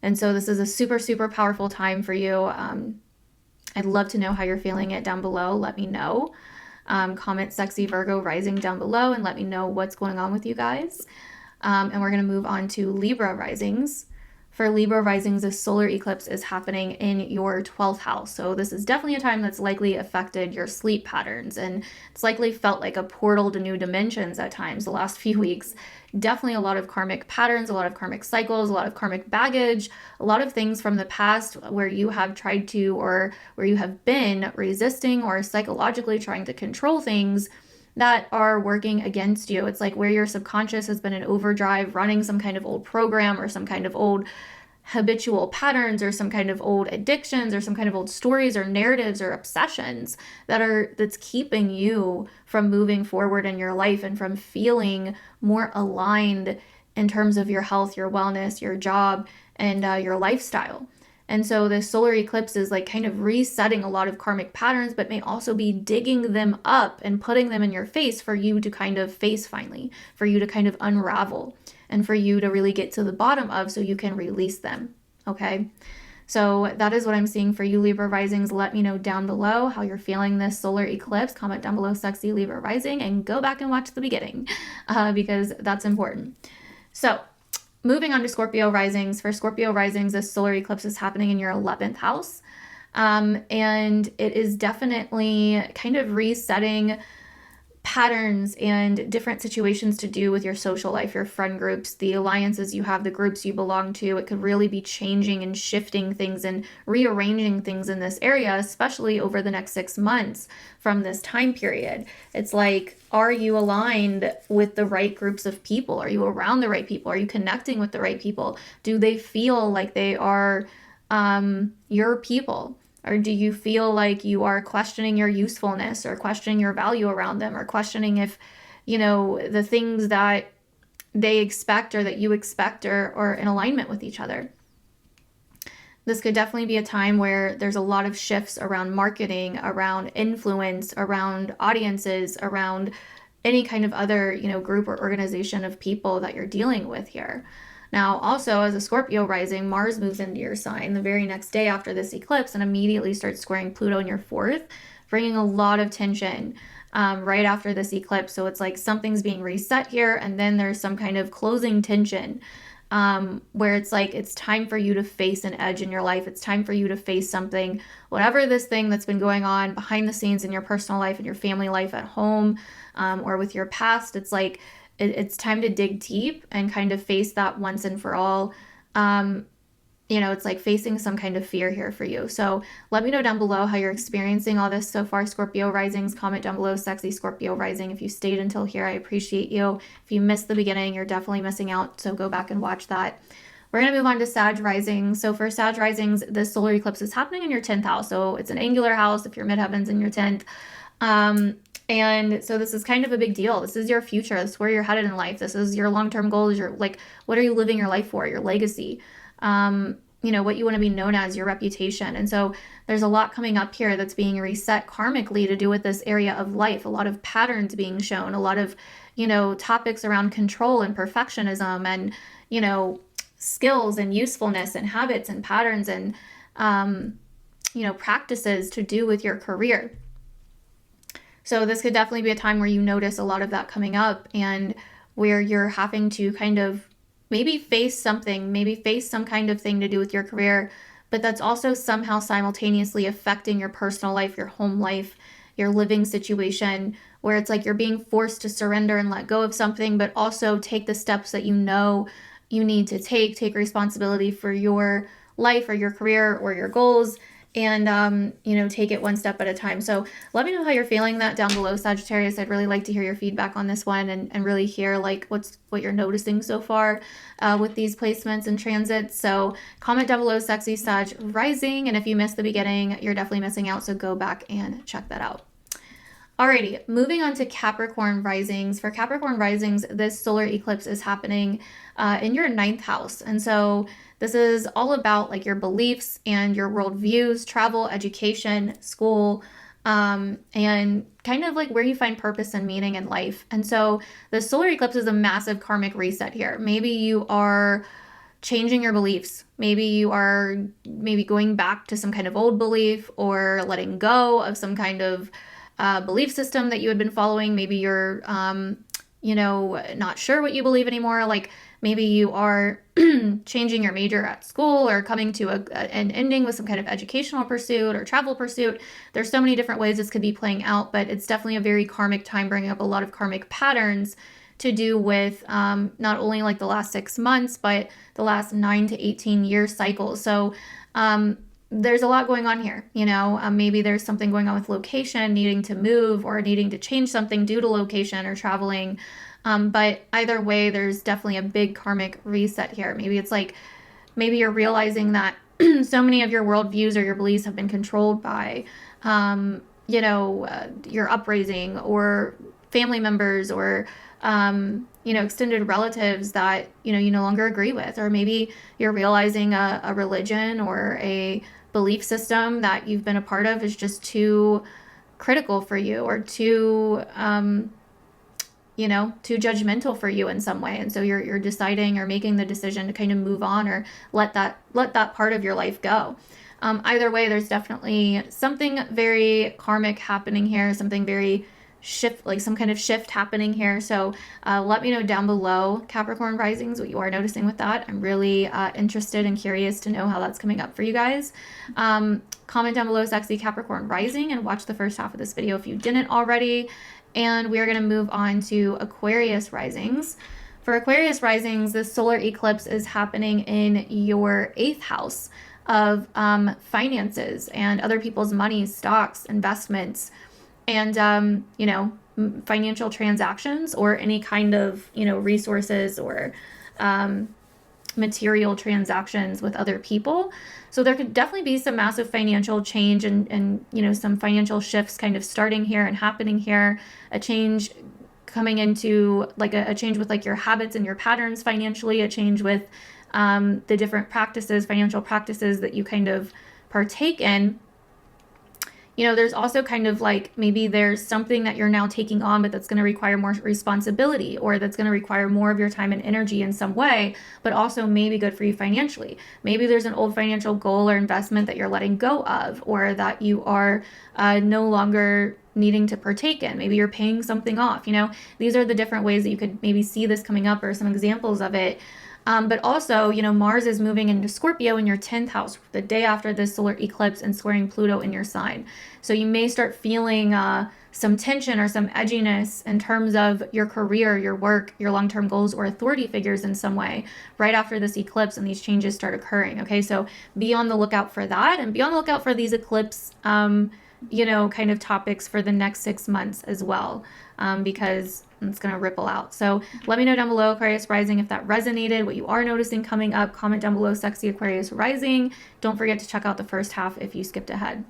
And so this is a super, super powerful time for you. I'd love to know how you're feeling it down below. Let me know. Comment sexy Virgo rising down below and let me know what's going on with you guys. And we're going to move on to Libra risings. For Libra risings, this solar eclipse is happening in your 12th house. So this is definitely a time that's likely affected your sleep patterns. And it's likely felt like a portal to new dimensions at times the last few weeks. Definitely a lot of karmic patterns, a lot of karmic cycles, a lot of karmic baggage, a lot of things from the past where you have tried to, or where you have been resisting or psychologically trying to control things that are working against you. It's like where your subconscious has been in overdrive, running some kind of old program or some kind of old habitual patterns or some kind of old addictions or some kind of old stories or narratives or obsessions that's keeping you from moving forward in your life and from feeling more aligned in terms of your health, your wellness, your job, and your lifestyle. And so this solar eclipse is like kind of resetting a lot of karmic patterns, but may also be digging them up and putting them in your face for you to kind of face finally, for you to kind of unravel and for you to really get to the bottom of so you can release them. Okay. So that is what I'm seeing for you, Libra risings. Let me know down below how you're feeling this solar eclipse. Comment down below sexy Libra rising and go back and watch the beginning because that's important. So moving on to Scorpio risings. For Scorpio risings, this solar eclipse is happening in your 11th house. And it is definitely kind of resetting patterns and different situations to do with your social life, your friend groups, the alliances you have, the groups you belong to. It could really be changing and shifting things and rearranging things in this area, especially over the next 6 months from this time period. It's like, are you aligned with the right groups of people? Are you around the right people? Are you connecting with the right people? Do they feel like they are your people? Or do you feel like you are questioning your usefulness or questioning your value around them or questioning if, you know, the things that they expect or that you expect or in alignment with each other? This could definitely be a time where there's a lot of shifts around marketing, around influence, around audiences, around any kind of other, you know, group or organization of people that you're dealing with here. Now, also as a Scorpio rising, Mars moves into your sign the very next day after this eclipse and immediately starts squaring Pluto in your fourth, bringing a lot of tension right after this eclipse. So it's like something's being reset here, and then there's some kind of closing tension where it's like it's time for you to face an edge in your life. It's time for you to face something, whatever this thing that's been going on behind the scenes in your personal life and your family life at home, or with your past. It's like it's time to dig deep and kind of face that once and for all. You know, it's like facing some kind of fear here for you. So let me know down below how you're experiencing all this so far, Scorpio risings. Comment down below, sexy Scorpio rising. If you stayed until here, I appreciate you. If you missed the beginning, you're definitely missing out. So go back and watch that. We're going to move on to Sag rising. So for Sag risings, this solar eclipse is happening in your 10th house. So it's an angular house if your midheaven's in your 10th. And so this is kind of a big deal. This is your future. This is where you're headed in life. This is your long-term goals. Your, like, what are you living your life for? Your legacy. You know, what you want to be known as, your reputation. And so there's a lot coming up here that's being reset karmically to do with this area of life. A lot of patterns being shown, a lot of, you know, topics around control and perfectionism and, you know, skills and usefulness and habits and patterns and, you know, practices to do with your career. So this could definitely be a time where you notice a lot of that coming up and where you're having to kind of maybe face something, maybe face some kind of thing to do with your career, but that's also somehow simultaneously affecting your personal life, your home life, your living situation, where it's like you're being forced to surrender and let go of something, but also take the steps that you know you need to take responsibility for your life or your career or your goals, and you know, take it one step at a time. So let me know how you're feeling that down below, Sagittarius. I'd really like to hear your feedback on this one and really hear like what you're noticing so far with these placements and transits. So comment down below, sexy Sag rising, and if you missed the beginning, you're definitely missing out, so go back and check that out. Alrighty, moving on to Capricorn risings. For Capricorn risings, this solar eclipse is happening in your 9th house. And so this is all about like your beliefs and your worldviews, travel, education, school, and kind of like where you find purpose and meaning in life. And so the solar eclipse is a massive karmic reset here. Maybe you are changing your beliefs. Maybe you are going back to some kind of old belief or letting go of some kind of belief system that you had been following. Maybe you're, you know, not sure what you believe anymore. Like maybe you are changing your major at school or coming to an ending with some kind of educational pursuit or travel pursuit. There's so many different ways this could be playing out, but it's definitely a very karmic time, bringing up a lot of karmic patterns to do with not only like the last 6 months, but the last 9 to 18 year cycle. So there's a lot going on here, you know. Maybe there's something going on with location, needing to move or needing to change something due to location or traveling. But either way, there's definitely a big karmic reset here. Maybe it's like, maybe you're realizing that so many of your worldviews or your beliefs have been controlled by, you know, your upraising or family members or, you know, extended relatives that, you know, you no longer agree with. Or maybe you're realizing a religion or a belief system that you've been a part of is just too critical for you or too, you know, too judgmental for you in some way. And so you're deciding or making the decision to kind of move on or let that part of your life go. Either way, there's definitely something very karmic happening here, something very shift, like some kind of shift happening here. So let me know down below, Capricorn risings, what you are noticing with that. I'm really interested and curious to know how that's coming up for you guys. Comment down below, sexy Capricorn rising, and watch the first half of this video if you didn't already. And we are going to move on to Aquarius risings. For Aquarius risings, this solar eclipse is happening in your 8th house of finances and other people's money, stocks, investments, and, you know, financial transactions or any kind of, you know, resources or, material transactions with other people. So there could definitely be some massive financial change and you know, some financial shifts kind of starting here and happening here, a change coming into like a change with like your habits and your patterns financially, a change with the different practices, financial practices that you kind of partake in. You know, there's also kind of like maybe there's something that you're now taking on, but that's going to require more responsibility, or that's going to require more of your time and energy in some way, but also maybe good for you financially. Maybe there's an old financial goal or investment that you're letting go of, or that you are no longer needing to partake in. Maybe you're paying something off. You know, these are the different ways that you could maybe see this coming up, or some examples of it. But also, you know, Mars is moving into Scorpio in your 10th house the day after this solar eclipse and squaring Pluto in your sign. So you may start feeling some tension or some edginess in terms of your career, your work, your long-term goals, or authority figures in some way right after this eclipse and these changes start occurring. Okay, so be on the lookout for that, and be on the lookout for these eclipse you know, kind of topics for the next 6 months as well, because it's going to ripple out. So let me know down below, Aquarius rising, if that resonated, what you are noticing coming up. Comment down below, sexy Aquarius rising. Don't forget to check out the first half if you skipped ahead.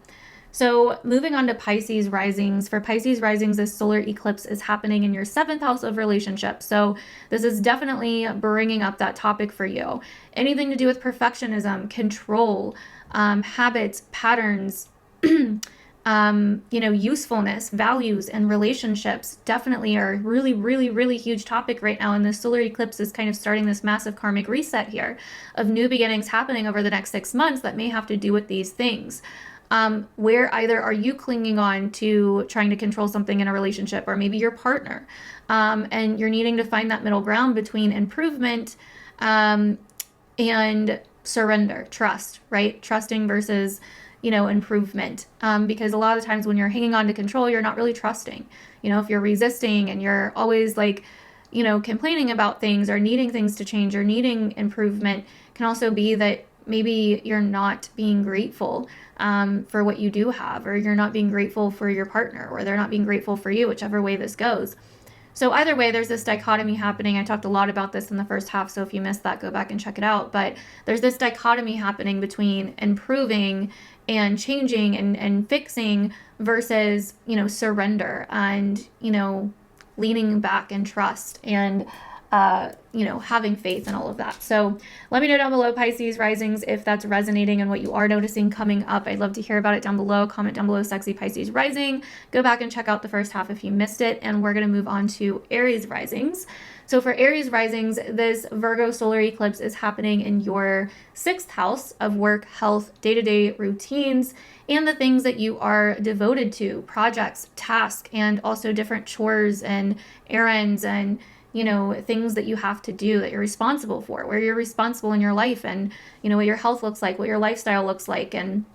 So moving on to Pisces risings. For Pisces risings, this solar eclipse is happening in your 7th house of relationships. So this is definitely bringing up that topic for you. Anything to do with perfectionism, control, habits, patterns, you know, usefulness, values, and relationships definitely are really, really, really huge topic right now. And the solar eclipse is kind of starting this massive karmic reset here of new beginnings happening over the next 6 months that may have to do with these things. Where either are you clinging on to trying to control something in a relationship, or maybe your partner, and you're needing to find that middle ground between improvement and surrender, trust, right? Trusting versus, you know, improvement. Because a lot of times when you're hanging on to control, you're not really trusting. You know, if you're resisting and you're always like, you know, complaining about things or needing things to change or needing improvement, can also be that maybe you're not being grateful for what you do have, or you're not being grateful for your partner, or they're not being grateful for you, whichever way this goes. So either way, there's this dichotomy happening. I talked a lot about this in the first half, so if you missed that, go back and check it out. But there's this dichotomy happening between improving and changing and fixing versus, you know, surrender and, you know, leaning back and trust and, you know, having faith and all of that. So let me know down below, Pisces risings, if that's resonating and what you are noticing coming up. I'd love to hear about it down below. Comment down below, sexy Pisces rising. Go back and check out the first half if you missed it. And we're going to move on to Aries risings. So for Aries risings, this Virgo solar eclipse is happening in your 6th house of work, health, day-to-day routines, and the things that you are devoted to, projects, tasks, and also different chores and errands and, you know, things that you have to do that you're responsible for, where you're responsible in your life, and, you know, what your health looks like, what your lifestyle looks like, and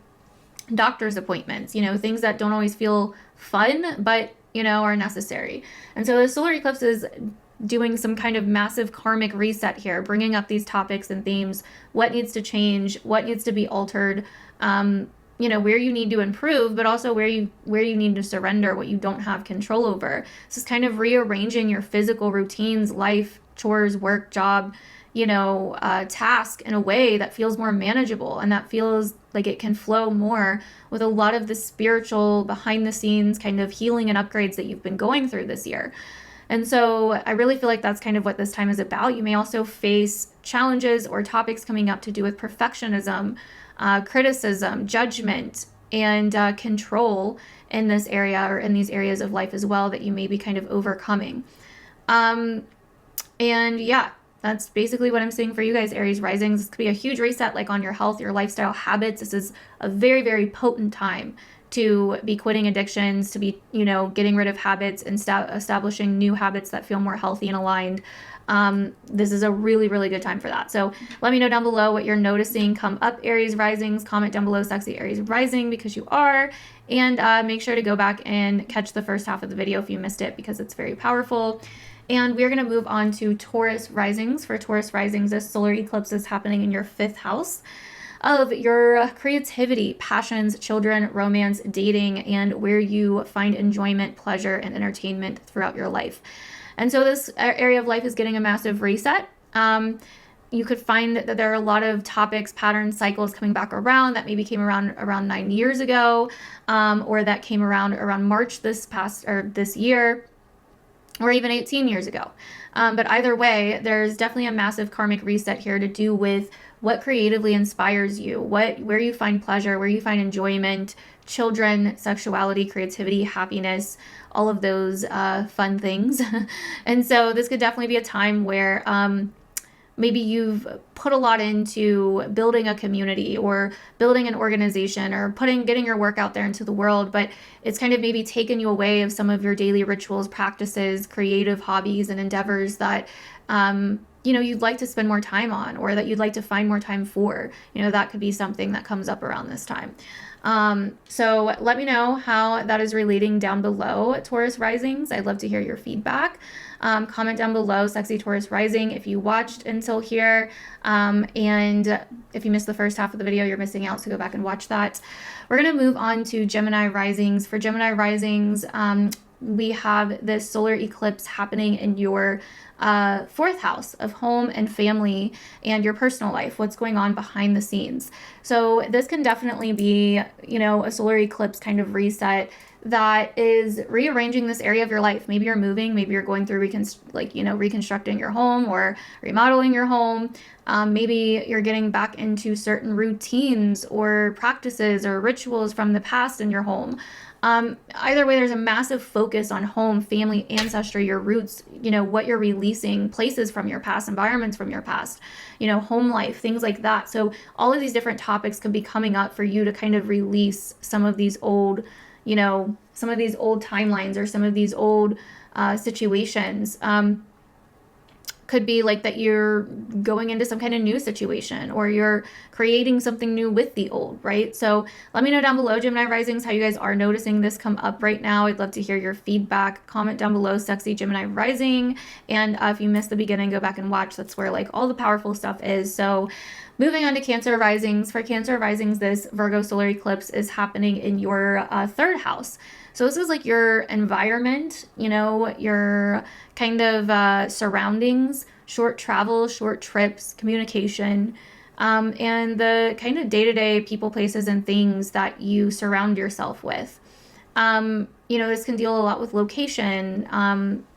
doctor's appointments, you know, things that don't always feel fun, but, you know, are necessary. And so the solar eclipse is doing some kind of massive karmic reset here, bringing up these topics and themes, what needs to change, what needs to be altered, you know, where you need to improve, but also where you need to surrender what you don't have control over. This is kind of rearranging your physical routines, life, chores, work, job, you know, task in a way that feels more manageable and that feels like it can flow more with a lot of the spiritual behind the scenes kind of healing and upgrades that you've been going through this year. And so I really feel like that's kind of what this time is about. You may also face challenges or topics coming up to do with perfectionism, criticism, judgment, and control in this area or in these areas of life as well that you may be kind of overcoming. And yeah, that's basically what I'm seeing for you guys, Aries risings. This could be a huge reset, like on your health, your lifestyle habits. This is a very, very potent time to be quitting addictions, to be, you know, getting rid of habits and establishing new habits that feel more healthy and aligned. This is a really, really good time for that. So let me know down below what you're noticing come up, Aries risings. Comment down below, sexy Aries rising, because you are. And make sure to go back and catch the first half of the video if you missed it, because it's very powerful. And we're going to move on to Taurus risings. For Taurus risings, this solar eclipse is happening in your 5th house of your creativity, passions, children, romance, dating, and where you find enjoyment, pleasure, and entertainment throughout your life. And so this area of life is getting a massive reset. you could find that there are a lot of topics, patterns, cycles coming back around that maybe came around 9 years ago, or that came around March this year, or even 18 years ago. But either way, there's definitely a massive karmic reset here to do with what creatively inspires you, where you find pleasure, where you find enjoyment, children, sexuality, creativity, happiness, all of those fun things. And so this could definitely be a time where maybe you've put a lot into building a community or building an organization or getting your work out there into the world, but it's kind of maybe taken you away of some of your daily rituals, practices, creative hobbies, and endeavors that you'd like to spend more time on, or that you'd like to find more time for. That could be something that comes up around this time. So let me know how that is relating down below, Taurus risings. I'd love to hear your feedback. Comment down below, sexy Taurus rising, if you watched until here. And if you missed the first half of the video, you're missing out, so go back and watch that. We're going to move on to Gemini risings. For Gemini risings, we have this solar eclipse happening in your fourth house of home and family and your personal life, what's going on behind the scenes. So this can definitely be, a solar eclipse kind of reset that is rearranging this area of your life. Maybe you're moving, maybe you're going through reconstructing your home or remodeling your home. Maybe you're getting back into certain routines or practices or rituals from the past in your home. Either way, there's a massive focus on home, family, ancestry, your roots, what you're releasing, places from your past, environments from your past, home life, things like that. So all of these different topics could be coming up for you to kind of release some of these old, some of these old timelines or some of these old situations. Could be like that you're going into some kind of new situation, or you're creating something new with the old, right? So let me know down below, Gemini risings, how you guys are noticing this come up right now. I'd love to hear your feedback. Comment down below, sexy Gemini rising. And if you missed the beginning, go back and watch. That's where all the powerful stuff is. So moving on to Cancer risings. For Cancer risings, this Virgo solar eclipse is happening in your third house. So this is your environment, your kind of surroundings, short travel, short trips, communication, and the kind of day-to-day people, places, and things that you surround yourself with. This can deal a lot with location,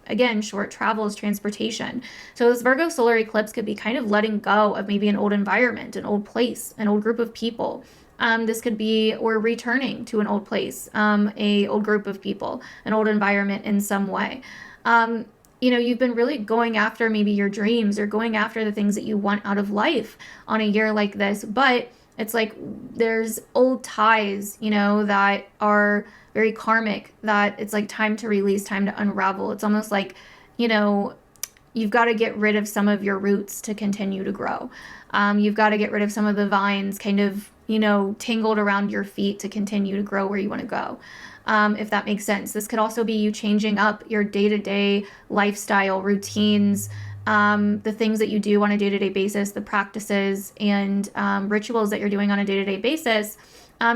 again, short travels, transportation. So this Virgo solar eclipse could be kind of letting go of maybe an old environment, an old place, an old group of people. This could be, or returning to an old place, a old group of people, an old environment in some way. You've been really going after maybe your dreams or going after the things that you want out of life on a year like this, but it's there's old ties, that are very karmic, that it's time to release, time to unravel. It's almost you've got to get rid of some of your roots to continue to grow. You've got to get rid of some of the vines kind of, tangled around your feet to continue to grow where you want to go. If that makes sense. This could also be you changing up your day-to-day lifestyle routines, the things that you do on a day-to-day basis, the practices and rituals that you're doing on a day-to-day basis,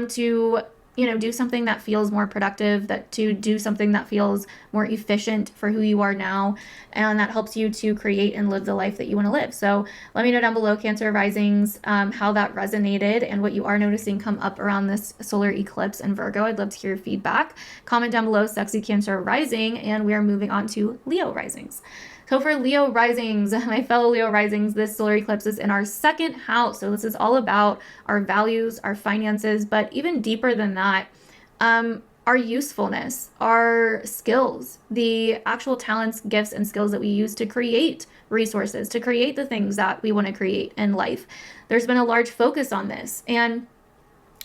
to do something that feels more productive, to do something that feels more efficient for who you are now, and that helps you to create and live the life that you want to live. So let me know down below, Cancer risings, how that resonated and what you are noticing come up around this solar eclipse in Virgo. I'd love to hear your feedback. Comment down below, sexy Cancer rising, and we are moving on to Leo risings. So for Leo risings, my fellow Leo risings, this solar eclipse is in our second house. So this is all about our values, our finances, but even deeper than that, our usefulness, our skills, the actual talents, gifts, and skills that we use to create resources, to create the things that we want to create in life. There's been a large focus on this, and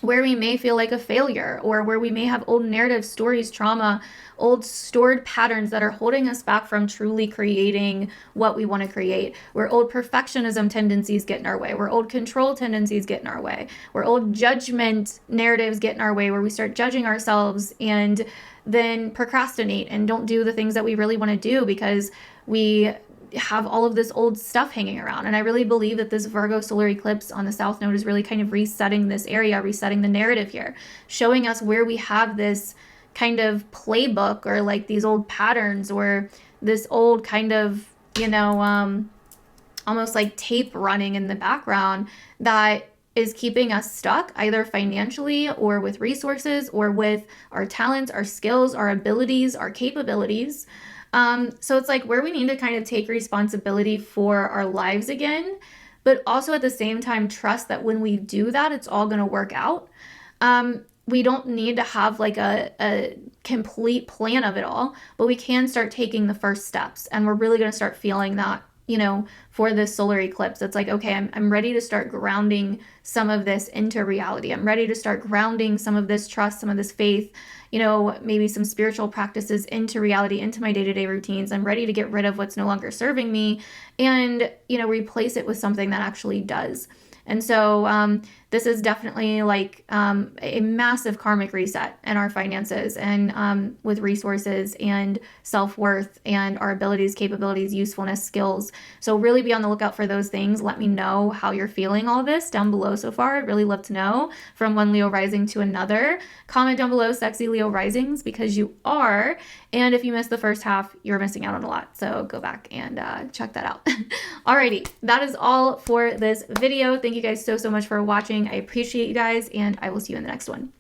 where we may feel like a failure, or where we may have old narratives, stories, trauma, old stored patterns that are holding us back from truly creating what we want to create, where old perfectionism tendencies get in our way, where old control tendencies get in our way, where old judgment narratives get in our way, where we start judging ourselves and then procrastinate and don't do the things that we really want to do because we have all of this old stuff hanging around. And I really believe that this Virgo solar eclipse on the South Node is really kind of resetting this area, resetting the narrative here, showing us where we have this kind of playbook, or these old patterns, or this old kind of, almost like tape running in the background that is keeping us stuck, either financially or with resources or with our talents, our skills, our abilities, our capabilities. So it's like where we need to kind of take responsibility for our lives again, but also at the same time trust that when we do that, it's all going to work out. We don't need to have like a complete plan of it all, but we can start taking the first steps, and we're really going to start feeling that, you know, for this solar eclipse. It's like, okay, I'm ready to start grounding some of this into reality. I'm ready to start grounding some of this trust, some of this faith, you know, maybe some spiritual practices into reality, into my day-to-day routines. I'm ready to get rid of what's no longer serving me and, you know, replace it with something that actually does. And so this is definitely like a massive karmic reset in our finances and with resources and self-worth and our abilities, capabilities, usefulness, skills. So really be on the lookout for those things. Let me know how you're feeling all this down below so far. I'd really love to know from one Leo rising to another. Comment down below, sexy Leo risings, because you are. And if you missed the first half, you're missing out on a lot. So go back and check that out. Alrighty, that is all for this video. Thank you guys so much for watching. I appreciate you guys, and I will see you in the next one.